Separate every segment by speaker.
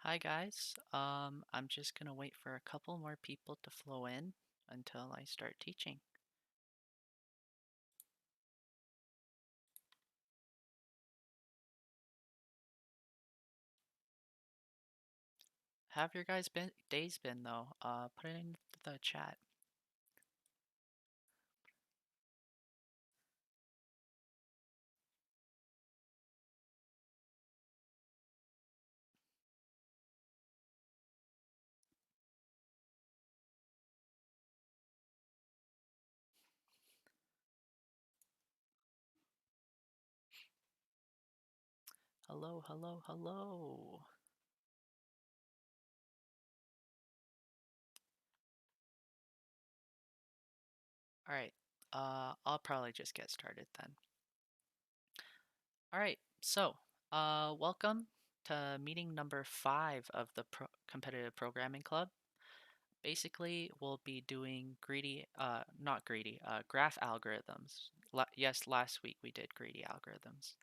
Speaker 1: Hi guys. I'm just gonna wait for a couple more people to flow in until I start teaching. Have your guys' days been though? Put it in the chat. Hello, hello, hello. All right. I'll probably just get started then. All right. Welcome to meeting number 5 of the Competitive Programming Club. Basically, we'll be doing not greedy, graph algorithms. Yes, last week we did greedy algorithms.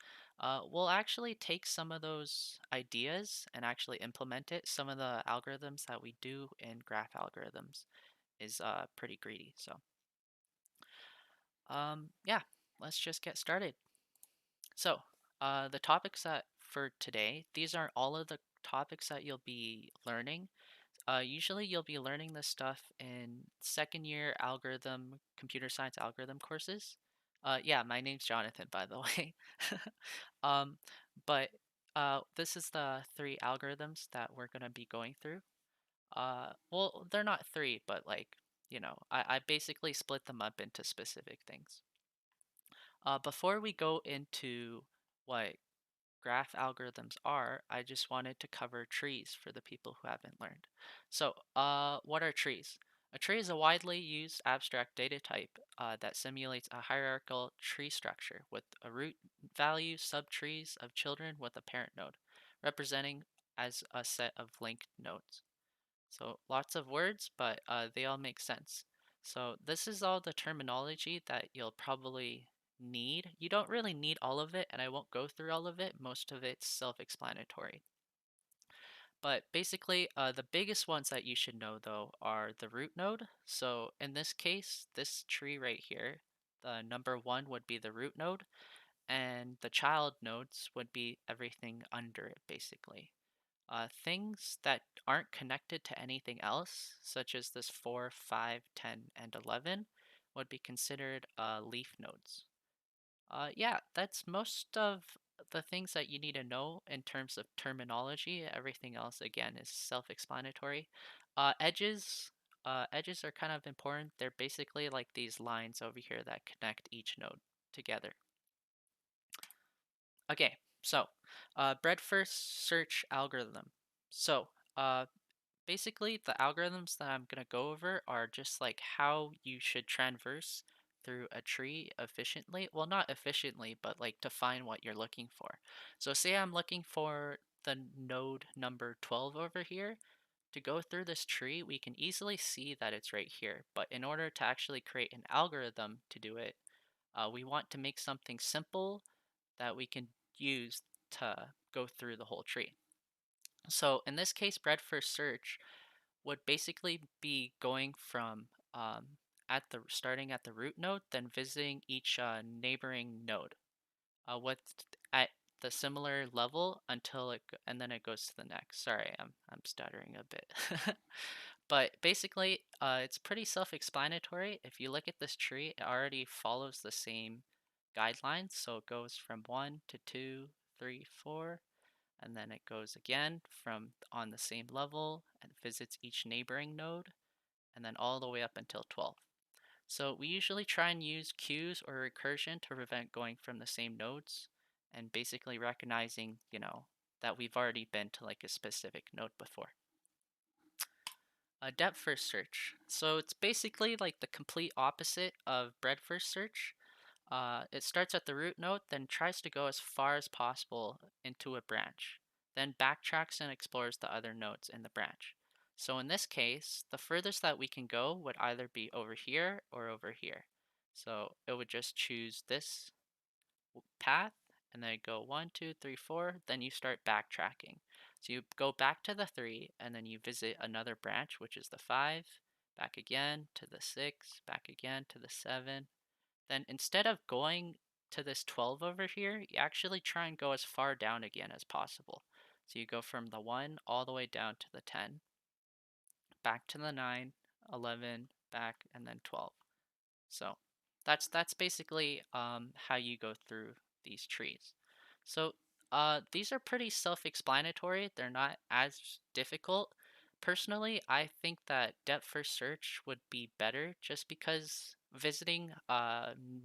Speaker 1: We'll actually take some of those ideas and actually implement it. Some of the algorithms that we do in graph algorithms is pretty greedy. Yeah, let's just get started. So, the topics that for today, these are all of the topics that you'll be learning. Usually you'll be learning this stuff in second year computer science algorithm courses. Yeah, my name's Jonathan, by the way. um, but this is the three algorithms that we're going to be going through. Well, they're not three, but I basically split them up into specific things. Before we go into what graph algorithms are, I just wanted to cover trees for the people who haven't learned. What are trees? A tree is a widely used abstract data type that simulates a hierarchical tree structure with a root value subtrees of children with a parent node, representing as a set of linked nodes. So lots of words, but they all make sense. So this is all the terminology that you'll probably need. You don't really need all of it, and I won't go through all of it. Most of it's self-explanatory. But basically, the biggest ones that you should know though are the root node. So in this case, this tree right here, the number 1 would be the root node, and the child nodes would be everything under it basically. Things that aren't connected to anything else, such as this 4, 5, 10, and 11, would be considered leaf nodes. Yeah, that's most of the things that you need to know in terms of terminology. Everything else, again, is self-explanatory. Edges are kind of important. They're basically like these lines over here that connect each node together. Okay, so breadth first search algorithm. So uh, basically, the algorithms that I'm going to go over are just like how you should traverse through a tree efficiently. Well, not efficiently, but like to find what you're looking for. So say I'm looking for the node number 12 over here. To go through this tree, we can easily see that it's right here. But in order to actually create an algorithm to do it, we want to make something simple that we can use to go through the whole tree. So in this case, breadth first search would basically be going from starting at the root node, then visiting each neighboring node with at the similar level and then it goes to the next. Sorry, I'm stuttering a bit. But basically, it's pretty self-explanatory. If you look at this tree, it already follows the same guidelines. So it goes from 1 to 2, 3, 4, and then it goes again from on the same level and visits each neighboring node, and then all the way up until 12. So we usually try and use queues or recursion to prevent going from the same nodes and basically recognizing, that we've already been to like a specific node before. A depth first search. So it's basically like the complete opposite of breadth first search. It starts at the root node, then tries to go as far as possible into a branch, then backtracks and explores the other nodes in the branch. So in this case, the furthest that we can go would either be over here or over here. So it would just choose this path and then go 1, 2, 3, 4, then you start backtracking. So you go back to the 3, and then you visit another branch, which is the 5, back again to the 6, back again to the 7. Then instead of going to this 12 over here, you actually try and go as far down again as possible. So you go from the 1 all the way down to the 10, back to the 9, 11, back, and then 12. So that's basically how you go through these trees. So these are pretty self-explanatory. They're not as difficult. Personally, I think that depth first search would be better just because visiting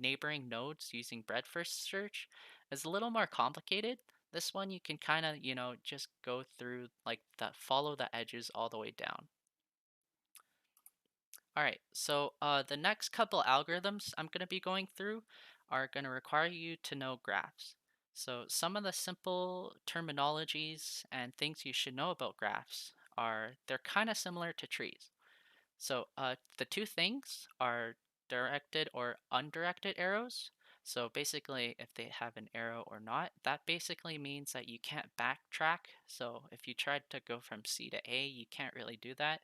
Speaker 1: neighboring nodes using breadth first search is a little more complicated. This one you can kind of, just go through like the follow the edges all the way down. All right, so the next couple algorithms I'm going to be going through are going to require you to know graphs. So some of the simple terminologies and things you should know about graphs are they're kind of similar to trees. So the two things are directed or undirected arrows. So basically, if they have an arrow or not, that basically means that you can't backtrack. So if you tried to go from C to A, you can't really do that.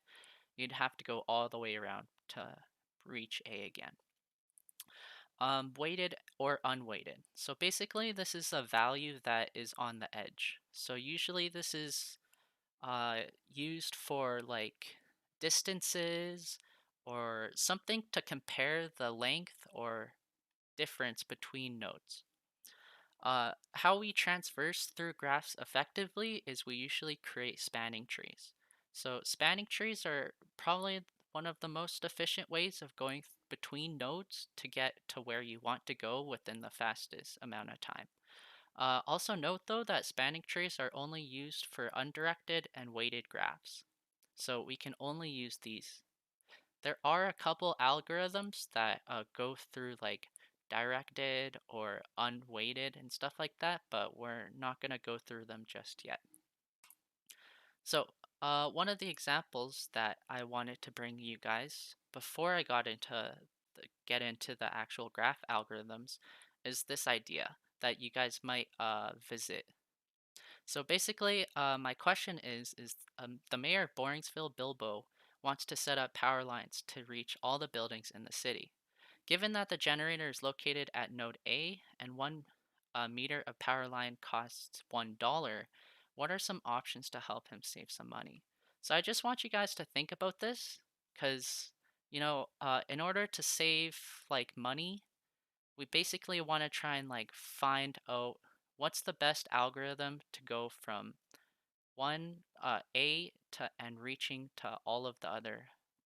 Speaker 1: You'd have to go all the way around to reach A again. Weighted or unweighted. So basically, this is a value that is on the edge. So usually this is used for like distances or something to compare the length or difference between nodes. How we transverse through graphs effectively is we usually create spanning trees. So spanning trees are probably one of the most efficient ways of going between nodes to get to where you want to go within the fastest amount of time. Also note though that spanning trees are only used for undirected and weighted graphs. So we can only use these. There are a couple algorithms that go through like directed or unweighted and stuff like that, but we're not going to go through them just yet. So, one of the examples that I wanted to bring you guys before I get into the actual graph algorithms is this idea that you guys might visit. So basically, my question is the mayor of Boringsville, Bilbo, wants to set up power lines to reach all the buildings in the city. Given that the generator is located at node A and 1 meter of power line costs $1, what are some options to help him save some money? So I just want you guys to think about this because, in order to save like money, we basically want to try and like find out what's the best algorithm to go from one A to and reaching to all of the other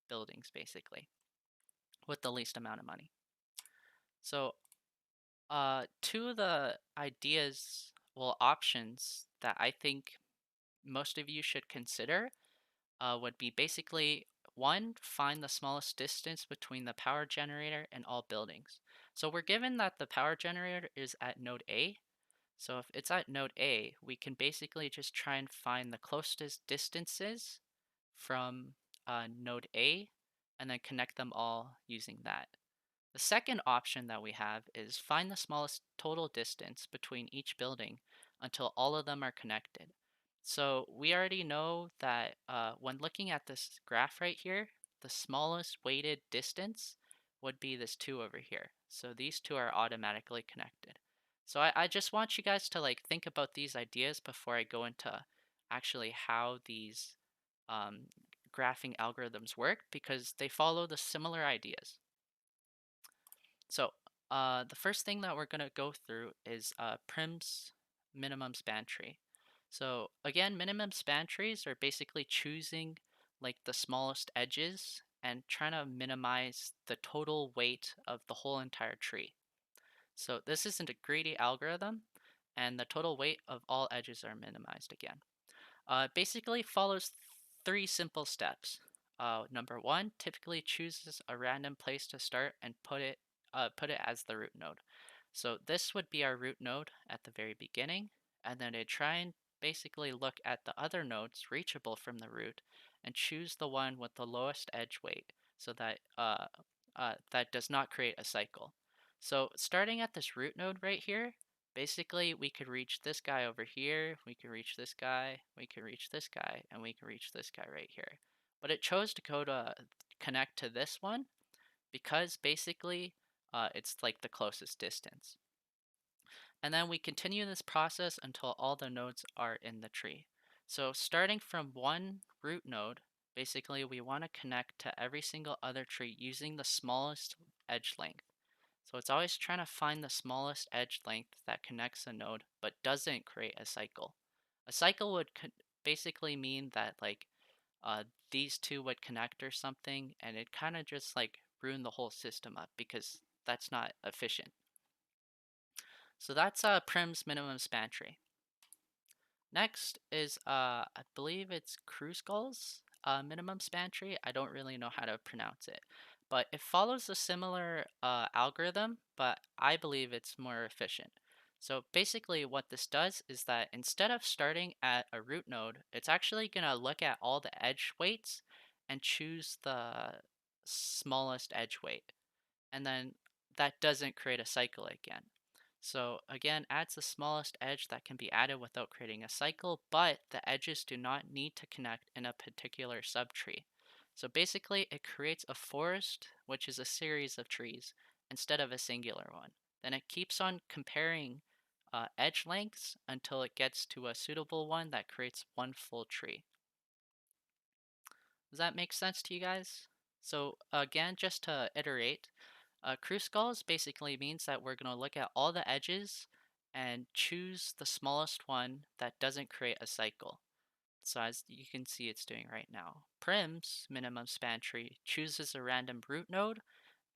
Speaker 1: buildings basically with the least amount of money. So two of the ideas, well, options that I think most of you should consider would be basically one, find the smallest distance between the power generator and all buildings. So we're given that the power generator is at node A. So if it's at node A, we can basically just try and find the closest distances from node A and then connect them all using that. The second option that we have is find the smallest total distance between each building until all of them are connected. So we already know that when looking at this graph right here, the smallest weighted distance would be this 2 over here. So these two are automatically connected. So I just want you guys to like think about these ideas before I go into actually how these um, graphing algorithms work because they follow the similar ideas. So the first thing that we're going to go through is Prim's minimum span tree. So again, minimum span trees are basically choosing like the smallest edges and trying to minimize the total weight of the whole entire tree. So this isn't a greedy algorithm and the total weight of all edges are minimized again. It basically follows three simple steps. Number one, typically chooses a random place to start and put it as the root node. So this would be our root node at the very beginning, and then I try and basically look at the other nodes reachable from the root and choose the one with the lowest edge weight so that that does not create a cycle. So starting at this root node right here, Basically, we could reach this guy over here, we could reach this guy, we could reach this guy, and we could reach this guy right here. But it chose to go to connect to this one because basically it's like the closest distance. And then we continue this process until all the nodes are in the tree. So starting from one root node, basically we want to connect to every single other tree using the smallest edge length. So it's always trying to find the smallest edge length that connects a node but doesn't create a cycle. A cycle would basically mean that like uh, these two would connect or something, and it kind of just like ruin the whole system up because that's not efficient. So that's Prim's minimum span tree. Next is I believe it's Kruskall's minimum span tree. I don't really know how to pronounce it, but it follows a similar algorithm, but I believe it's more efficient. So basically what this does is that instead of starting at a root node, it's actually going to look at all the edge weights and choose the smallest edge weight. And then that doesn't create a cycle again. So again, adds the smallest edge that can be added without creating a cycle, but the edges do not need to connect in a particular subtree. So basically, it creates a forest, which is a series of trees, instead of a singular one. Then it keeps on comparing edge lengths until it gets to a suitable one that creates one full tree. Does that make sense to you guys? So again, just to iterate, Kruskals basically means that we're going to look at all the edges and choose the smallest one that doesn't create a cycle. So as you can see it's doing right now. Prim's minimum span tree chooses a random root node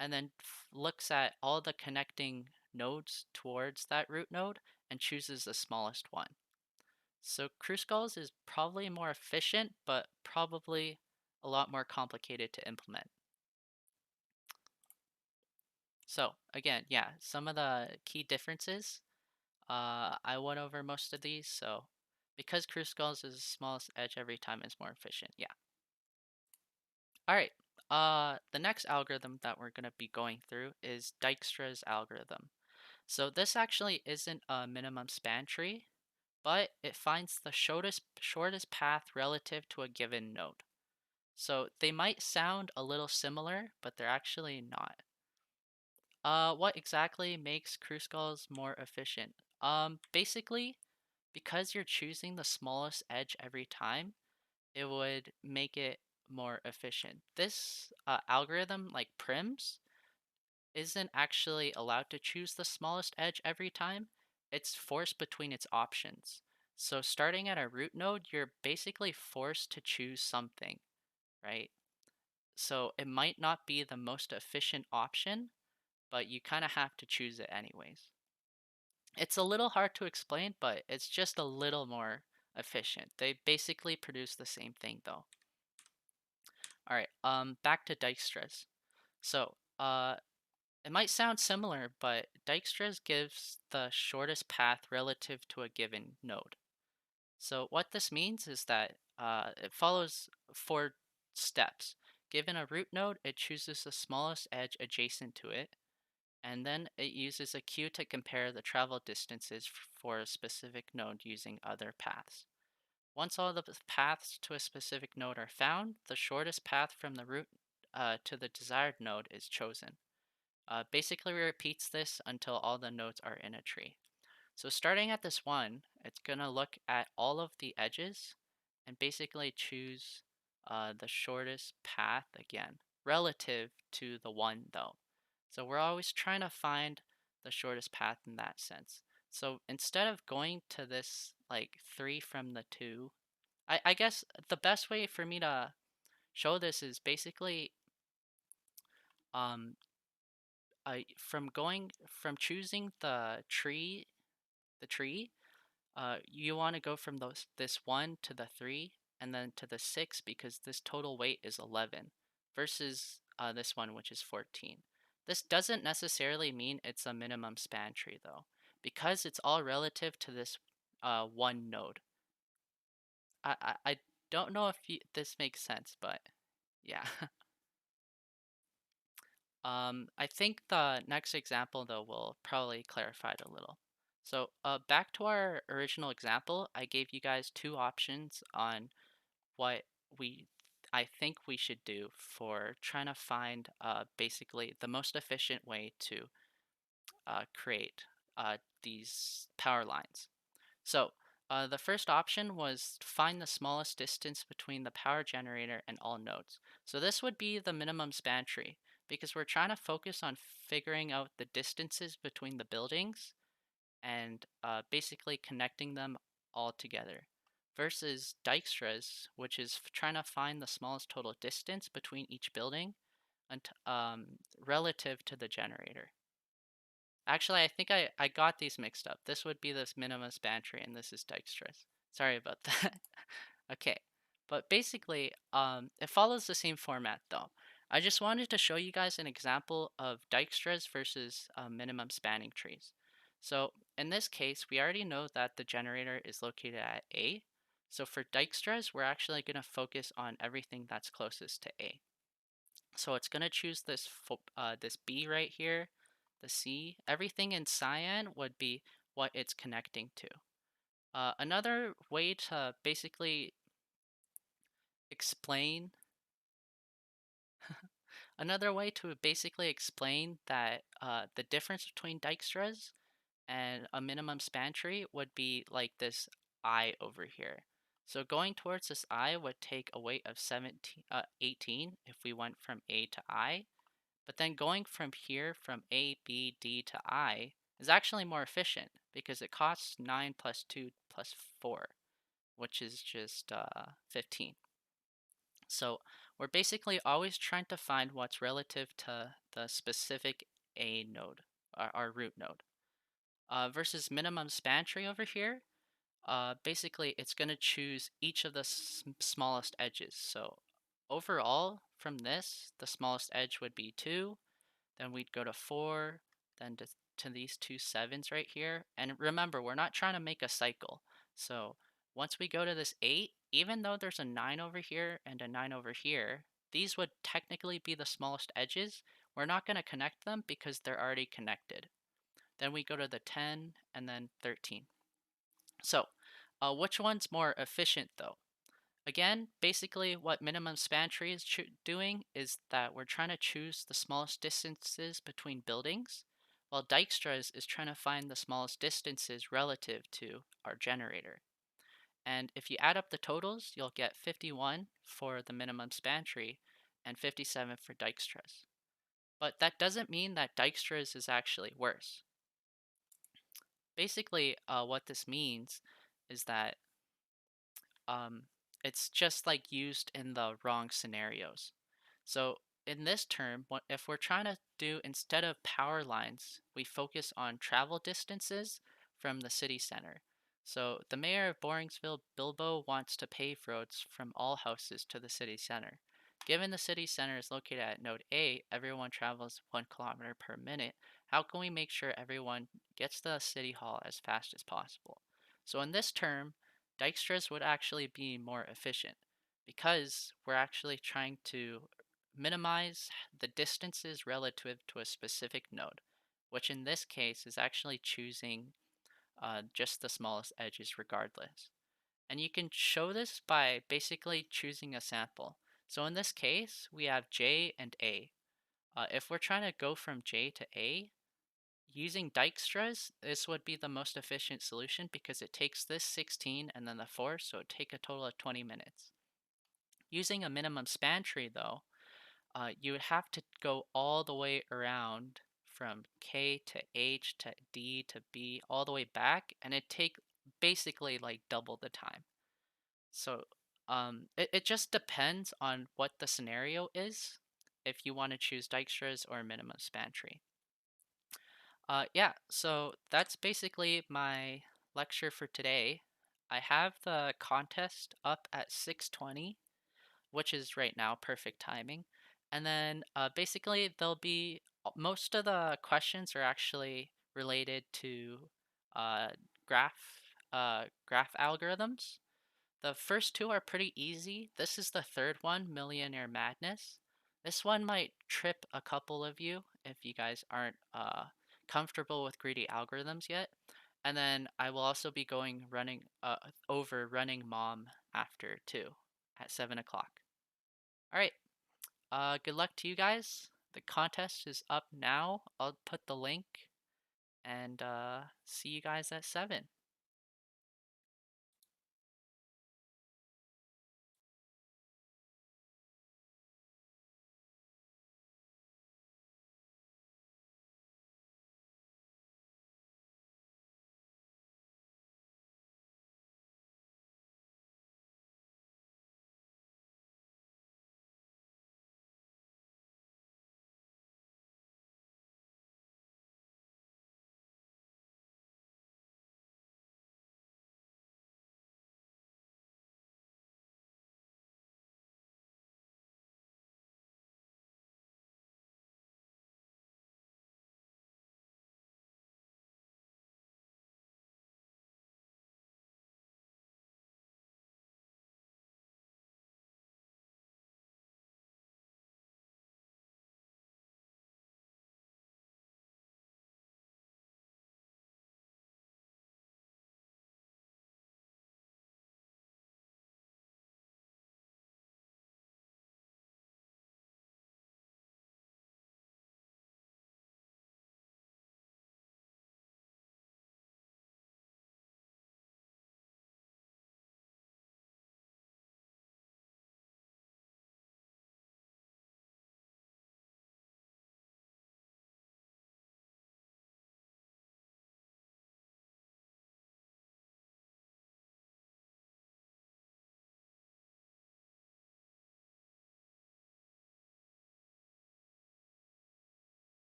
Speaker 1: and then looks at all the connecting nodes towards that root node and chooses the smallest one. So Kruskals is probably more efficient, but probably a lot more complicated to implement. So again, yeah, some of the key differences. I went over most of these, so because Kruskals is the smallest edge every time is more efficient. Yeah. All right. The next algorithm that we're going to be going through is Dijkstra's algorithm. So this actually isn't a minimum span tree, but it finds the shortest path relative to a given node. So they might sound a little similar, but they're actually not. What exactly makes Kruskals more efficient? Basically, because you're choosing the smallest edge every time, it would make it more efficient. This algorithm, like Prim's, isn't actually allowed to choose the smallest edge every time. It's forced between its options. So starting at a root node, you're basically forced to choose something, right? So it might not be the most efficient option, but you kind of have to choose it anyways. It's a little hard to explain, but it's just a little more efficient. They basically produce the same thing though. All right, back to Dijkstra's. So, it might sound similar, but Dijkstra's gives the shortest path relative to a given node. So what this means is that it follows 4 steps. Given a root node, it chooses the smallest edge adjacent to it, and then it uses a queue to compare the travel distances for a specific node using other paths. Once all the paths to a specific node are found, the shortest path from the root to the desired node is chosen. Basically, repeats this until all the nodes are in a tree. So starting at this one, it's going to look at all of the edges and basically choose the shortest path again, relative to the one though. So we're always trying to find the shortest path in that sense. So instead of going to this like 3 from the 2, I guess the best way for me to show this is basically um, from choosing the tree, you want to go from this 1 to the 3 and then to the 6 because this total weight is 11 versus this one, which is 14. This doesn't necessarily mean it's a minimum span tree though, because it's all relative to this one node. I don't know if this makes sense, but yeah. I think the next example though will probably clarify it a little. So, back to our original example, I gave you guys two options on what we I think we should do for trying to find basically the most efficient way to create these power lines. So, the first option was to find the smallest distance between the power generator and all nodes. So this would be the minimum span tree because we're trying to focus on figuring out the distances between the buildings and basically connecting them all together. Versus Dijkstra's, which is trying to find the smallest total distance between each building and, relative to the generator. Actually, I think I got these mixed up. This would be this minimum span tree, and this is Dijkstra's. Sorry about that. Okay, but basically, it follows the same format though. I just wanted to show you guys an example of Dijkstra's versus minimum spanning trees. So in this case, we already know that the generator is located at A. So for Dijkstra's, we're actually going to focus on everything that's closest to A. So it's going to choose this B right here, the C. Everything in cyan would be what it's connecting to. Another way to basically explain Another way to basically explain that the difference between Dijkstra's and a minimum span tree would be like this I over here. So going towards this I would take a weight of 18 if we went from A to I. But then going from here from A, B, D to I is actually more efficient because it costs 9 plus 2 plus 4, which is just 15. So we're basically always trying to find what's relative to the specific A node, our root node. Versus minimum span tree over here, basically it's going to choose each of the smallest edges. So overall, from this, the smallest edge would be 2, then we'd go to 4, then to these two 7s right here. And remember, we're not trying to make a cycle. So once we go to this 8, even though there's a 9 over here and a 9 over here, these would technically be the smallest edges. We're not going to connect them because they're already connected. Then we go to the 10 and then 13. So which one's more efficient though? Again, basically what minimum span tree is doing is that we're trying to choose the smallest distances between buildings, while Dijkstra's is trying to find the smallest distances relative to our generator. And if you add up the totals, you'll get 51 for the minimum span tree and 57 for Dijkstra's. But that doesn't mean that Dijkstra's is actually worse. Basically, what this means is that um, it's just like used in the wrong scenarios. So in this term, if we're trying to do instead of power lines, we focus on travel distances from the city center. So the mayor of Boringsville, Bilbo, wants to pave roads from all houses to the city center. Given the city center is located at node A, everyone travels 1 kilometer per minute. How can we make sure everyone gets to the city hall as fast as possible? So in this term, Dijkstra's would actually be more efficient because we're actually trying to minimize the distances relative to a specific node, which in this case is actually choosing just the smallest edges regardless. And you can show this by basically choosing a sample. So in this case, we have J and A. If we're trying to go from J to A, using Dijkstra's, this would be the most efficient solution because it takes this 16 and then the 4, so it would take a total of 20 minutes. Using a minimum span tree though, you would have to go all the way around from K to H to D to B all the way back, and it'd take basically like double the time. So it just depends on what the scenario is if you want to choose Dijkstra's or minimum span tree. Yeah, so that's basically my lecture for today. I have the contest up at 6:20, which is right now perfect timing. And then basically there'll be most of the questions are actually related to uh, graph algorithms. The first two are pretty easy. This is the third one, Millionaire Madness. This one might trip a couple of you if you guys aren't comfortable with greedy algorithms yet. And then I will also be going running over running mom after too at 7 o'clock. All right. Good luck to you guys. The contest is up now. I'll put the link and see you guys at 7.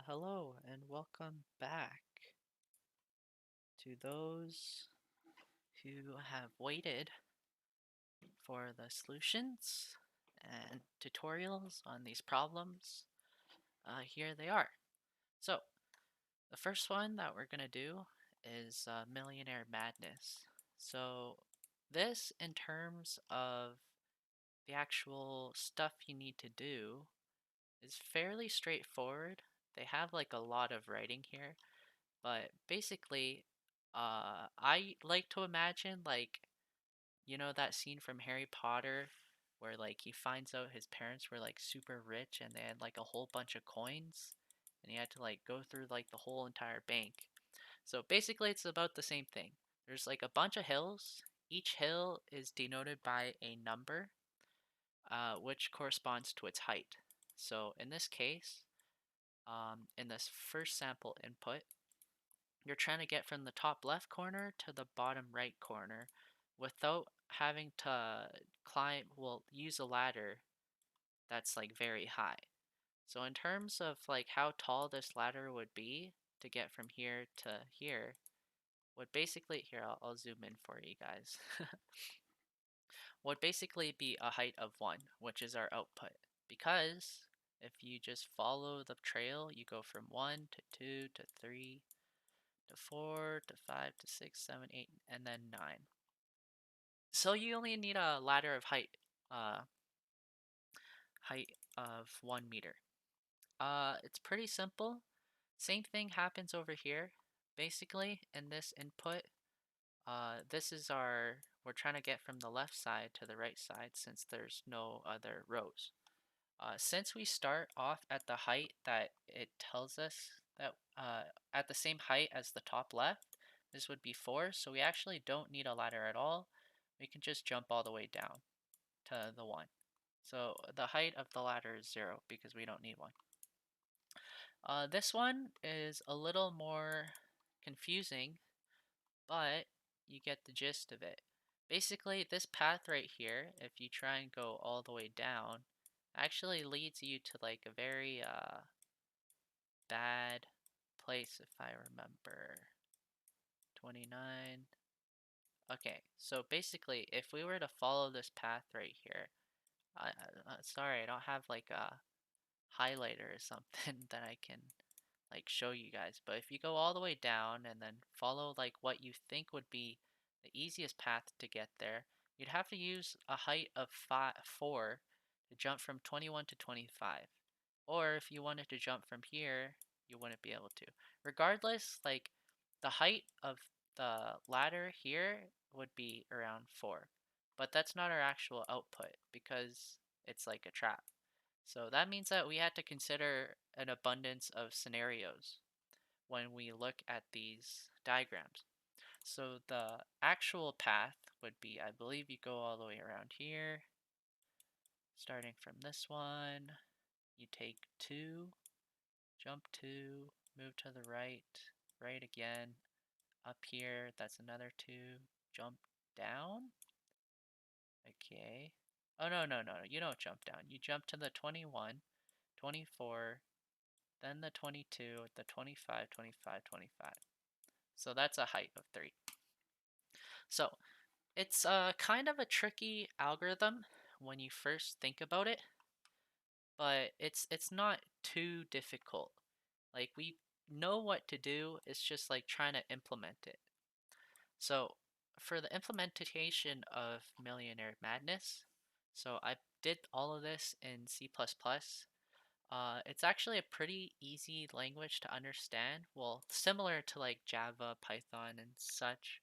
Speaker 1: Hello and welcome back to those who have waited for the solutions and tutorials on these problems. Here they are. So, the first one that we're going to do is Millionaire Madness. So, this, in terms of the actual stuff you need to do, is fairly straightforward. They have like a lot of writing here. But basically, I like to imagine like that scene from Harry Potter where like he finds out his parents were like super rich and they had like a whole bunch of coins and he had to like go through like the whole entire bank. So basically, it's about the same thing. There's like a bunch of hills. Each hill is denoted by a number, which corresponds to its height. So in this case, in this first sample input, you're trying to get from the top left corner to the bottom right corner without having to climb, well, use a ladder that's like very high. So in terms of like how tall this ladder would be to get from here to here, would basically, here, I'll zoom in for you guys, would basically be a height of 1, which is our output. Because if you just follow the trail, you go from 1 to 2 to 3 to 4 to 5 to 6, 7, 8, and then 9. So you only need a ladder of height of 1 meter. It's pretty simple. Same thing happens over here. Basically, in this input, this is we're trying to get from the left side to the right side since there's no other rows. Since we start off at the height that it tells us that at the same height as the top left, this would be 4, so we actually don't need a ladder at all. We can just jump all the way down to the 1. So the height of the ladder is 0 because we don't need one. This one is a little more confusing, but you get the gist of it. Basically, this path right here, if you try and go all the way down, actually leads you to like a very bad place if I remember. 29. Okay, so basically, if we were to follow this path right here, sorry, I don't have like a highlighter or something that I can like show you guys, but if you go all the way down and then follow like what you think would be the easiest path to get there, you'd have to use a height of 4 to jump from 21 to 25. Or if you wanted to jump from here, you wouldn't be able to. Regardless, like the height of the ladder here would be around 4. But that's not our actual output because it's like a trap. So that means that we had to consider an abundance of scenarios when we look at these diagrams. So the actual path would be, I believe you go all the way around here, starting from this one, you take 2, jump 2, move to the right, right again, up here, that's another 2, jump down, okay. Oh, no, no, no, you don't jump down. You jump to the 21, 24, then the 22, the 25, 25, 25. So that's a height of 3. So it's kind of a tricky algorithm when you first think about it, but it's not too difficult. Like we know what to do, it's just like trying to implement it. So for the implementation of Millionaire Madness, so I did all of this in C++. It's actually a pretty easy language to understand. Well, similar to like Java, Python, and such,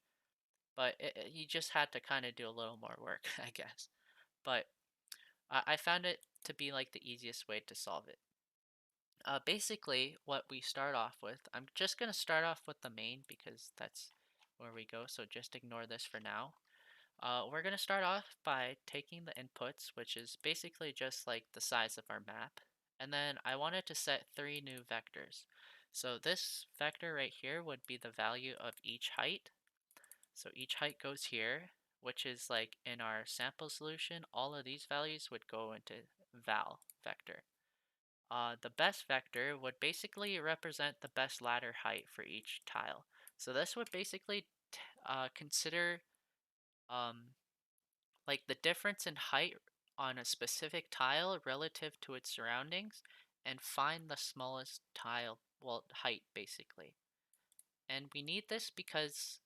Speaker 1: but you just had to kind of do a little more work, I guess. But I found it to be like the easiest way to solve it. Basically, what we start off with, I'm just going to start off with the main because that's where we go, so just ignore this for now. We're going to start off by taking the inputs, which is basically just like the size of our map. And then I wanted to set 3 new vectors. So this vector right here would be the value of each height. So each height goes here, which is like in our sample solution, all of these values would go into val vector. The best vector would basically represent the best ladder height for each tile. So this would basically consider um, like the difference in height on a specific tile relative to its surroundings and find the smallest tile, well, height basically. And we need this because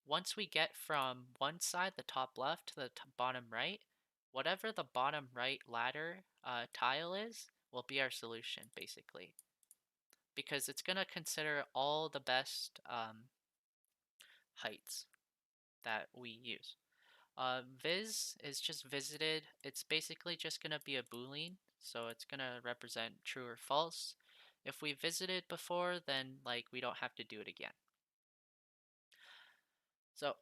Speaker 1: once we get from one side, the top left, to the bottom right, whatever the bottom right ladder tile is, will be our solution basically. Because it's going to consider all the best heights that we use. Viz is just visited. It's basically just going to be a boolean, so it's going to represent true or false. If we visited before, then like we don't have to do it again. So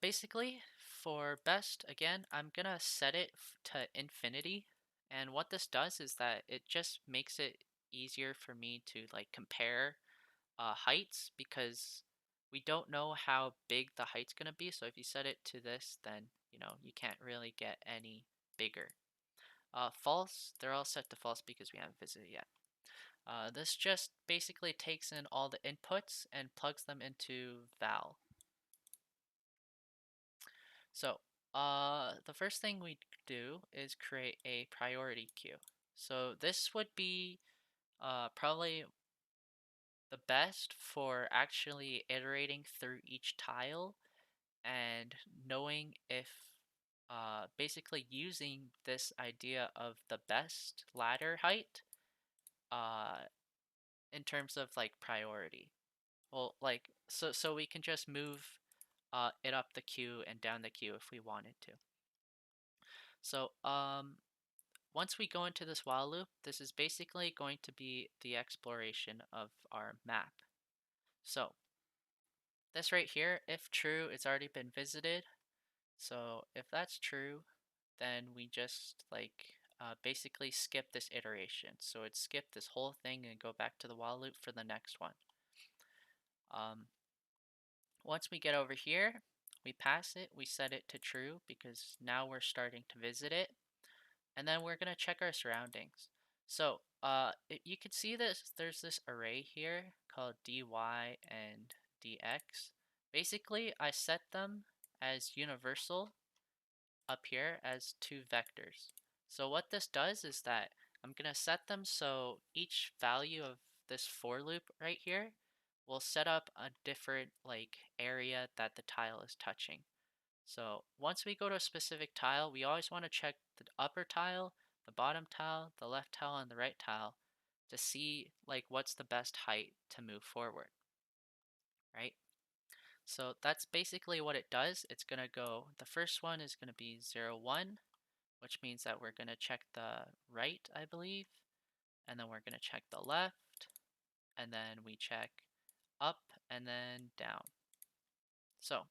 Speaker 1: basically for best, again, I'm going to set it to infinity. And what this does is that it just makes it easier for me to like compare heights because we don't know how big the height's going to be. So if you set it to this, then you can't really get any bigger. False, they're all set to false because we haven't visited yet. This just basically takes in all the inputs and plugs them into val. So the first thing we do is create a priority queue. So this would be probably the best for actually iterating through each tile and knowing if basically using this idea of the best ladder height uh, in terms of like priority. Well, like so we can just move it up the queue and down the queue if we wanted to. So once we go into this while loop, this is basically going to be the exploration of our map. So this right here, if true, it's already been visited. So if that's true, then we just like basically skip this iteration. So it skip this whole thing and go back to the while loop for the next one. Um, Once we get over here, we pass it, we set it to true because now we're starting to visit it. And then we're gonna check our surroundings. So you can see this, there's this array here called dy and dx. Basically, I set them as universal up here as two vectors. So what this does is that I'm going to set them so each value of this for loop right here will set up a different like area that the tile is touching. So once we go to a specific tile, we always want to check the upper tile, the bottom tile, the left tile, and the right tile to see like what's the best height to move forward, right? So that's basically what it does. It's going to go, the first one is going to be 0, 1, which means that we're going to check the right, I believe, and then we're going to check the left, and then we check up and then down. So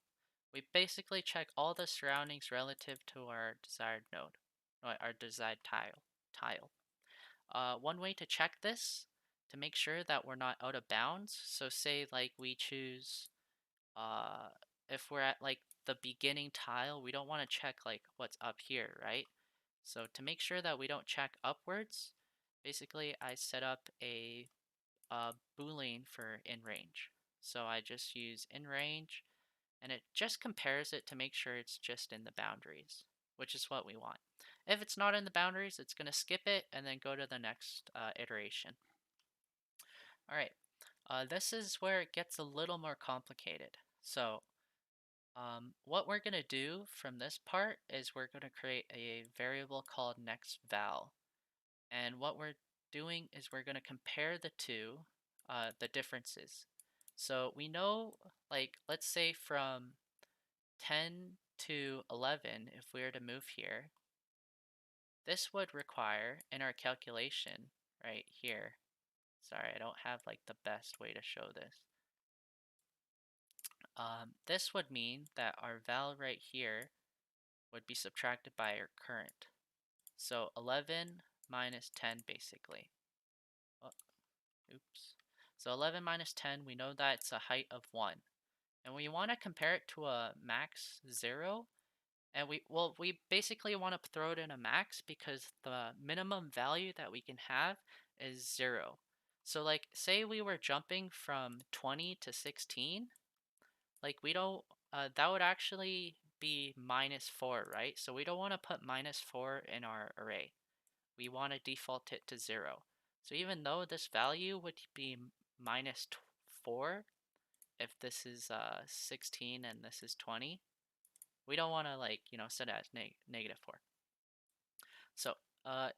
Speaker 1: we basically check all the surroundings relative to our desired node, our desired tile. One way to check this to make sure that we're not out of bounds. So say like we choose, uh, if we're at like the beginning tile, we don't want to check like what's up here, right? So to make sure that we don't check upwards, basically I set up a boolean for in range. So I just use in range and it just compares it to make sure it's just in the boundaries, which is what we want. If it's not in the boundaries, it's going to skip it and then go to the next iteration. All right, this is where it gets a little more complicated. So what we're going to do from this part is we're going to create a variable called nextVal. And what we're doing is we're going to compare the two, the differences. So we know, like, let's say from 10 to 11, if we were to move here, this would require in our calculation right here. Sorry, I don't have like the best way to show this. This would mean that our val right here would be subtracted by our current. So 11 minus 10 basically. Oh, oops. So 11 minus 10, we know that it's a height of 1. And we want to compare it to a max 0. And we basically want to throw it in a max because the minimum value that we can have is 0. So like say we were jumping from 20 to 16, like we don't that would actually be -4, right? So we don't want to put -4 in our array. We want to default it to 0. So even though this value would be -4 if this is 16 and this is 20, we don't want to like, set it as -4. So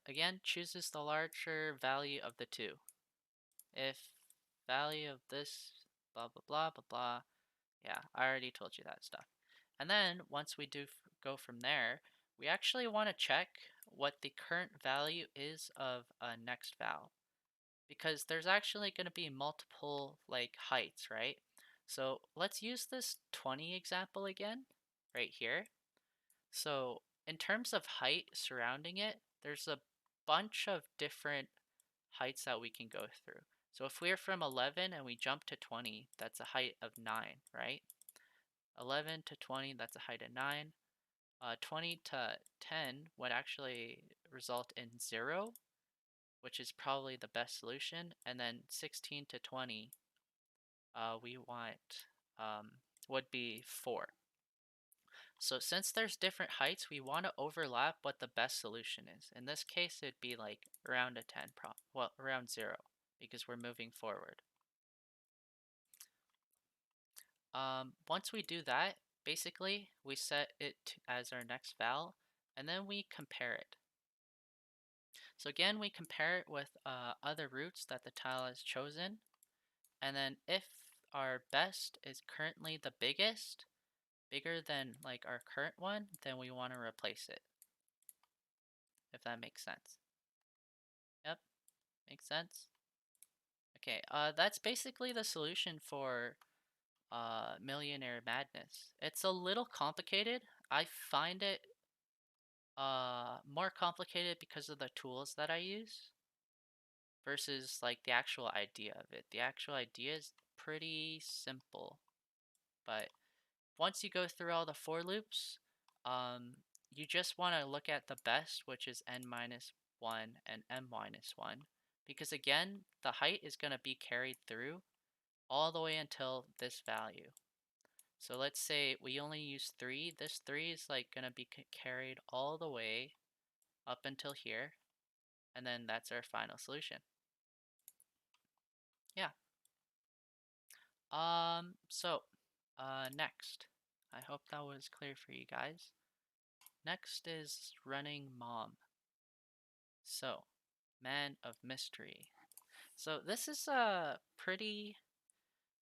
Speaker 1: again, chooses the larger value of the two. If value of this, blah, blah, blah, blah, blah. Yeah, I already told you that stuff. And then once we do go from there, we actually want to check what the current value is of a next val, because there's actually going to be multiple like heights, right? So let's use this 20 example again, right here. So in terms of height surrounding it, there's a bunch of different heights that we can go through. So if we're from 11 and we jump to 20, that's a height of 9, right? 11 to 20, that's a height of 9. 20 to 10 would actually result in 0, which is probably the best solution. And then 16 to 20, we want would be 4. So since there's different heights, we want to overlap what the best solution is. In this case, it'd be like around a 10, well, around 0, because we're moving forward. Once we do that, basically, we set it as our next val, and then we compare it. So again, we compare it with other routes that the tile has chosen, and then if our best is currently the biggest, bigger than like our current one, then we want to replace it, if that makes sense. Yep, makes sense. Okay, that's basically the solution for Millionaire Madness. It's a little complicated. I find it more complicated because of the tools that I use versus like the actual idea of it. The actual idea is pretty simple, but once you go through all the for loops, you just want to look at the best, which is n minus 1 and m minus 1, because again, the height is going to be carried through all the way until this value. So let's say we only use 3. This 3 is like going to be carried all the way up until here, and then that's our final solution. Yeah. So next, I hope that was clear for you guys. Next is running mom. So, man of mystery. So this is a pretty,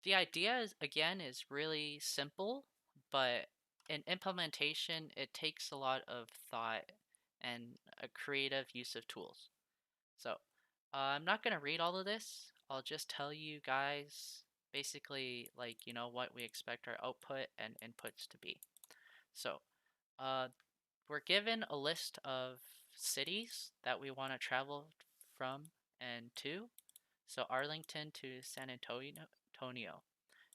Speaker 1: the idea is, again, is really simple, but in implementation, it takes a lot of thought and a creative use of tools. So I'm not going to read all of this. I'll just tell you guys basically like, what we expect our output and inputs to be. So uh, we're given a list of cities that we want to travel from and to. So Arlington to San Antonio.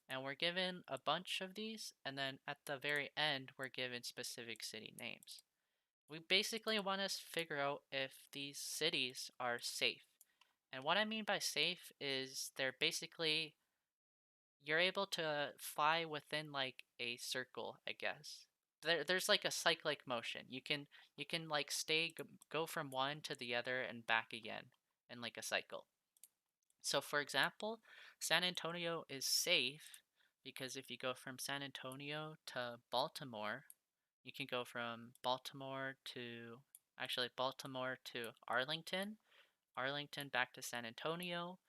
Speaker 1: And we're given a bunch of these, and then at the very end, we're given specific city names. We basically want to figure out if these cities are safe. And what I mean by safe is they're basically, you're able to fly within like a circle, I guess. There's like a cyclic motion. You can like go from one to the other and back again in like a cycle. So for example, San Antonio is safe because if you go from San Antonio to Baltimore, you can go from Baltimore to Baltimore to Arlington, Arlington back to San Antonio,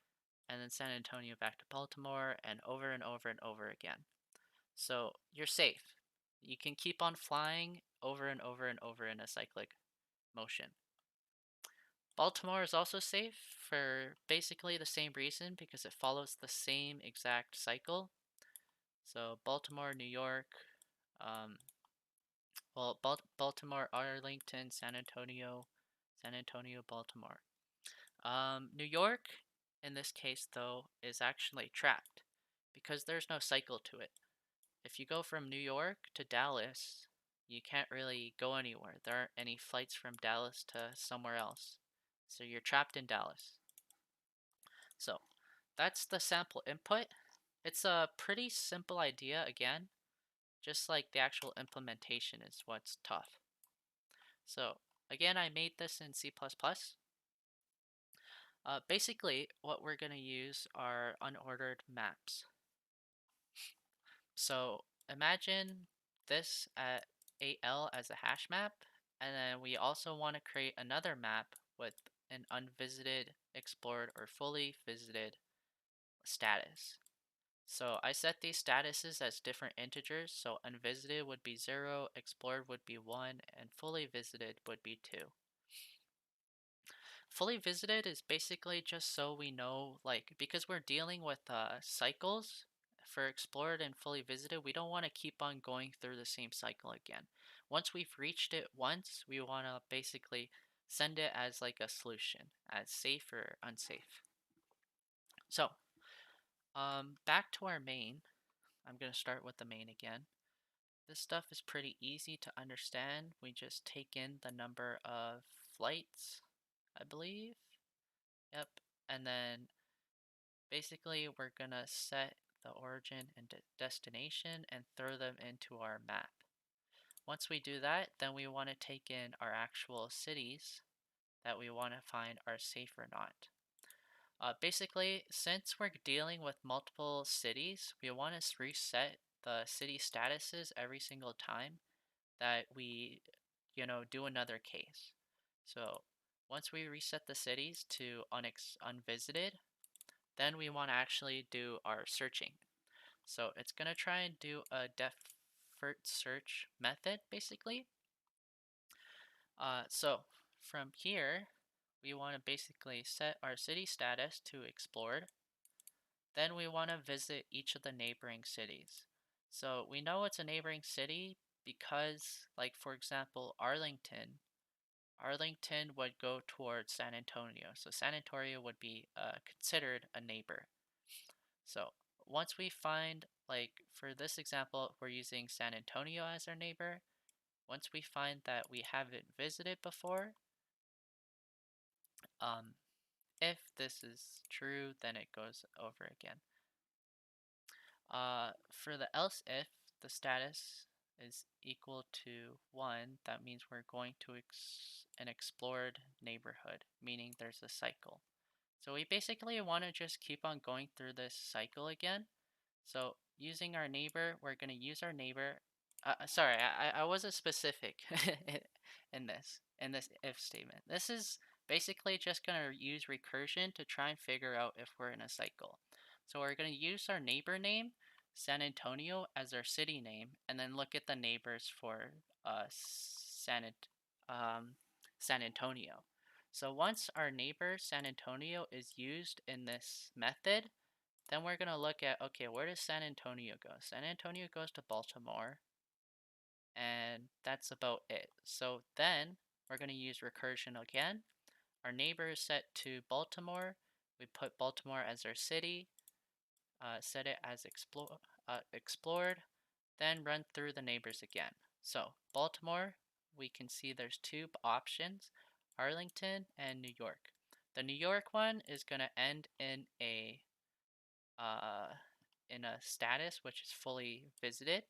Speaker 1: and then San Antonio back to Baltimore, and over and over and over again. So you're safe. You can keep on flying over and over and over in a cyclic motion. Baltimore is also safe for basically the same reason because it follows the same exact cycle. So Baltimore, New York, um, Baltimore, Arlington, San Antonio, San Antonio, Baltimore. New York, in this case though, is actually trapped because there's no cycle to it. If you go from New York to Dallas, you can't really go anywhere. There aren't any flights from Dallas to somewhere else. So you're trapped in Dallas. So that's the sample input. It's a pretty simple idea again, just like the actual implementation is what's tough. So again, I made this in C++. Basically, what we're going to use are unordered maps. So imagine this at AL as a hash map, and then we also want to create another map with an unvisited, explored, or fully visited status. So I set these statuses as different integers, so unvisited would be 0, explored would be 1, and fully visited would be 2. Fully visited is basically just so we know, like, because we're dealing with cycles for explored and fully visited, we don't want to keep on going through the same cycle again. Once we've reached it once, we want to basically send it as like a solution, as safe or unsafe. So, back to our main. I'm going to start with the main again. This stuff is pretty easy to understand. We just take in the number of flights, I believe. Yep. And then basically we're gonna set the origin and destination and throw them into our map. Once we do that, then we want to take in our actual cities that we want to find are safe or not. Basically, since we're dealing with multiple cities, we want to reset the city statuses every single time that we, do another case. So once we reset the cities to unvisited, then we want to actually do our searching. So it's going to try and do a deferred search method, basically. So from here, we want to basically set our city status to explored. Then we want to visit each of the neighboring cities. So we know it's a neighboring city because, like, for example, Arlington would go towards San Antonio. So San Antonio would be considered a neighbor. So once we find, like for this example, we're using San Antonio as our neighbor. Once we find that we haven't visited before, um, if this is true, then it goes over again. For the else if the status is equal to 1, that means we're going to an explored neighborhood, meaning there's a cycle. So we basically want to just keep on going through this cycle again. So using our neighbor, we're going to use our neighbor. Sorry, I wasn't specific in this if statement. This is basically just going to use recursion to try and figure out if we're in a cycle. So we're going to use our neighbor name, San Antonio, as our city name, and then look at the neighbors for San Antonio. So once our neighbor San Antonio is used in this method, then we're going to look at, okay, where does San Antonio go? San Antonio goes to Baltimore, and that's about it. So then we're going to use recursion again. Our neighbor is set to Baltimore. We put Baltimore as our city, set it as explored, then run through the neighbors again. So Baltimore, we can see there's two options, Arlington and New York. The New York one is going to end uh, in a status which is fully visited,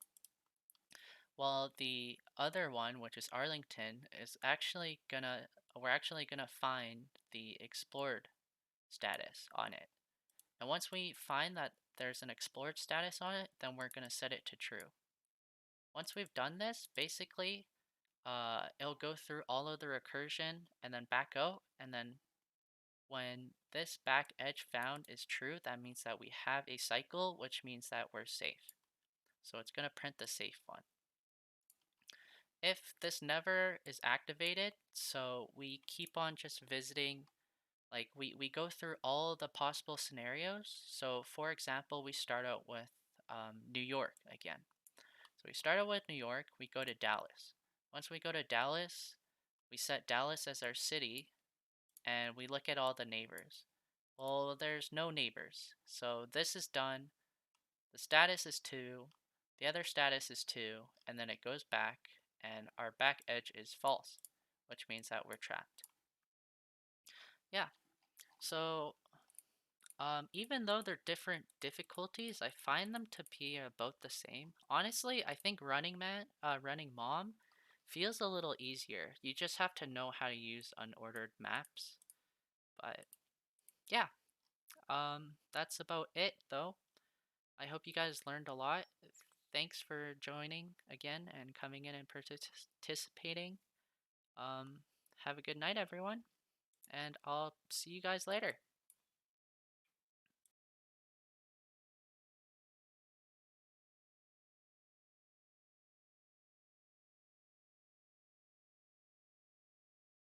Speaker 1: while the other one, which is Arlington, is we're actually gonna find the explored status on it. And once we find that there's an explored status on it, then we're gonna set it to true. Once we've done this, basically, it'll go through all of the recursion and then back out, and then when this back edge found is true, that means that we have a cycle, which means that we're safe. So it's going to print the safe one. If this never is activated, so we keep on just visiting, like we go through all the possible scenarios. So for example, we start out with New York again. So we start out with New York, we go to Dallas. Once we go to Dallas, we set Dallas as our city, and we look at all the neighbors. Well, there's no neighbors. So this is done. The status is 2, the other status is 2, and then it goes back, and our back edge is false, which means that we're trapped. Yeah, so Even though they're different difficulties, I find them to be about the same. Honestly, I think Running Mom feels a little easier. You just have to know how to use unordered maps. But yeah, that's about it though. I hope you guys learned a lot. Thanks for joining again and coming in and participating. Um, have a good night, everyone, and I'll see you guys later.